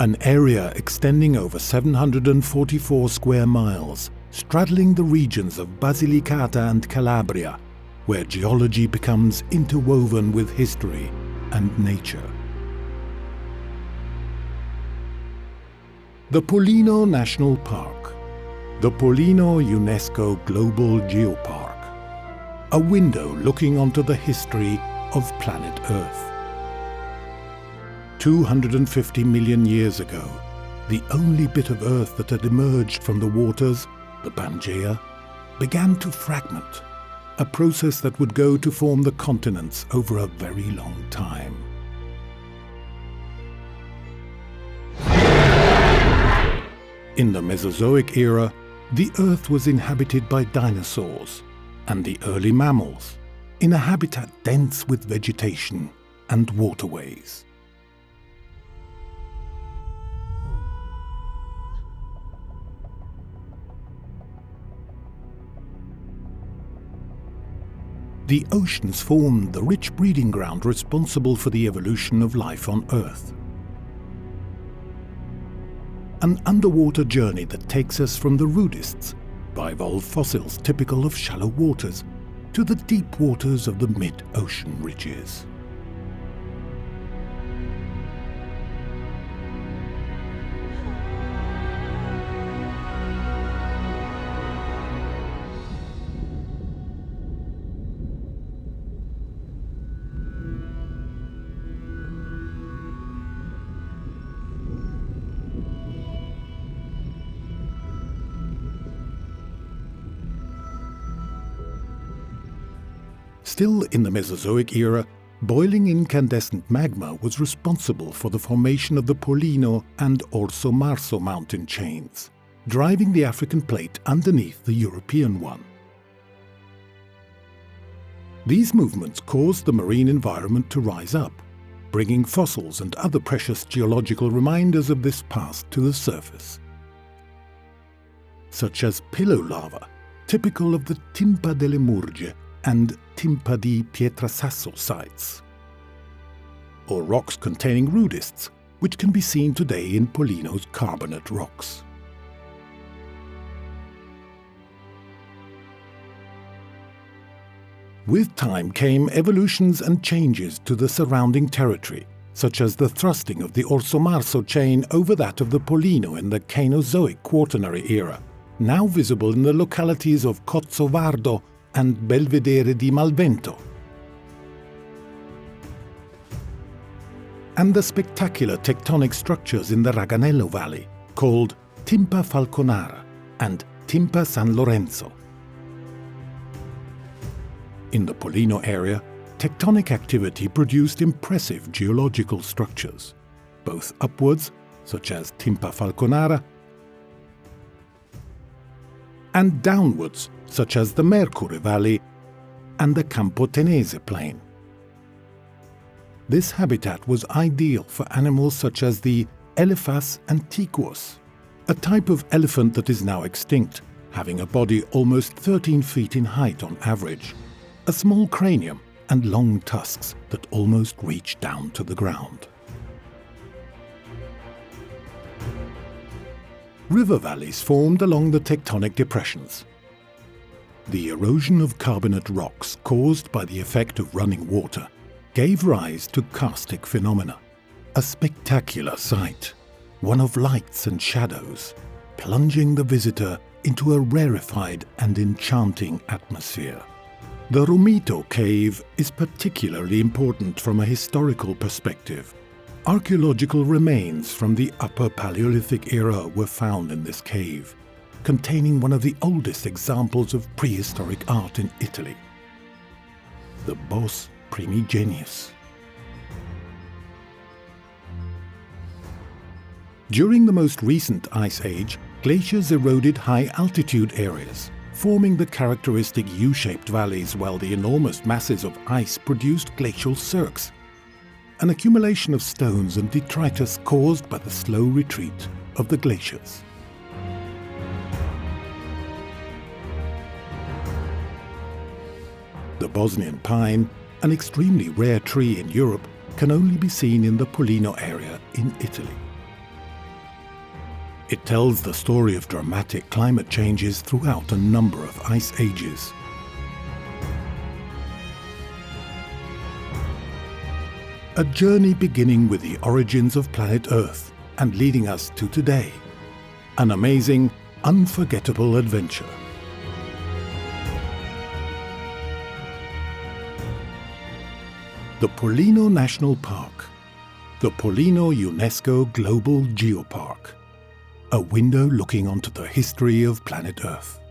an area extending over 744 square miles, straddling the regions of Basilicata and Calabria, where geology becomes interwoven with history and nature. The Pollino National Park, the Pollino UNESCO Global Geopark, a window looking onto the history of planet Earth. 250 million years ago, the only bit of Earth that had emerged from the waters, the Pangaea, began to fragment, a process that would go to form the continents over a very long time. In the Mesozoic era, the Earth was inhabited by dinosaurs and the early mammals, in a habitat dense with vegetation and waterways. The oceans formed the rich breeding ground responsible for the evolution of life on Earth. An underwater journey that takes us from the rudists, bivalve fossils typical of shallow waters, to the deep waters of the mid-ocean ridges. Still in the Mesozoic era, boiling incandescent magma was responsible for the formation of the Pollino and Orso Marso mountain chains, driving the African plate underneath the European one. These movements caused the marine environment to rise up, bringing fossils and other precious geological reminders of this past to the surface, such as pillow lava, typical of the Timpa delle Murge and Timpa di Pietrasasso sites, or rocks containing rudists, which can be seen today in Pollino's carbonate rocks. With time came evolutions and changes to the surrounding territory, such as the thrusting of the Orso Marso chain over that of the Pollino in the Cainozoic Quaternary era, now visible in the localities of Cozzovardo and Belvedere di Malvento, and the spectacular tectonic structures in the Raganello Valley, called Timpa Falconara and Timpa San Lorenzo. In the Pollino area, tectonic activity produced impressive geological structures, both upwards, such as Timpa Falconara, and downwards, such as the Mercure Valley and the Campo Tenese Plain. This habitat was ideal for animals such as the Elephas antiquus, a type of elephant that is now extinct, having a body almost 13 feet in height on average, a small cranium and long tusks that almost reach down to the ground. River valleys formed along the tectonic depressions. The erosion of carbonate rocks caused by the effect of running water gave rise to karstic phenomena, a spectacular sight, one of lights and shadows, plunging the visitor into a rarefied and enchanting atmosphere. The Romito cave is particularly important from a historical perspective. Archaeological remains from the Upper Paleolithic era were found in this cave, containing one of the oldest examples of prehistoric art in Italy, the Bos Primigenius. During the most recent ice age, glaciers eroded high-altitude areas, forming the characteristic U-shaped valleys, while the enormous masses of ice produced glacial cirques, an accumulation of stones and detritus caused by the slow retreat of the glaciers. The Bosnian pine, an extremely rare tree in Europe, can only be seen in the Pollino area in Italy. It tells the story of dramatic climate changes throughout a number of ice ages. A journey beginning with the origins of planet Earth and leading us to today. An amazing, unforgettable adventure. The Pollino National Park. The Pollino UNESCO Global Geopark. A window looking onto the history of planet Earth.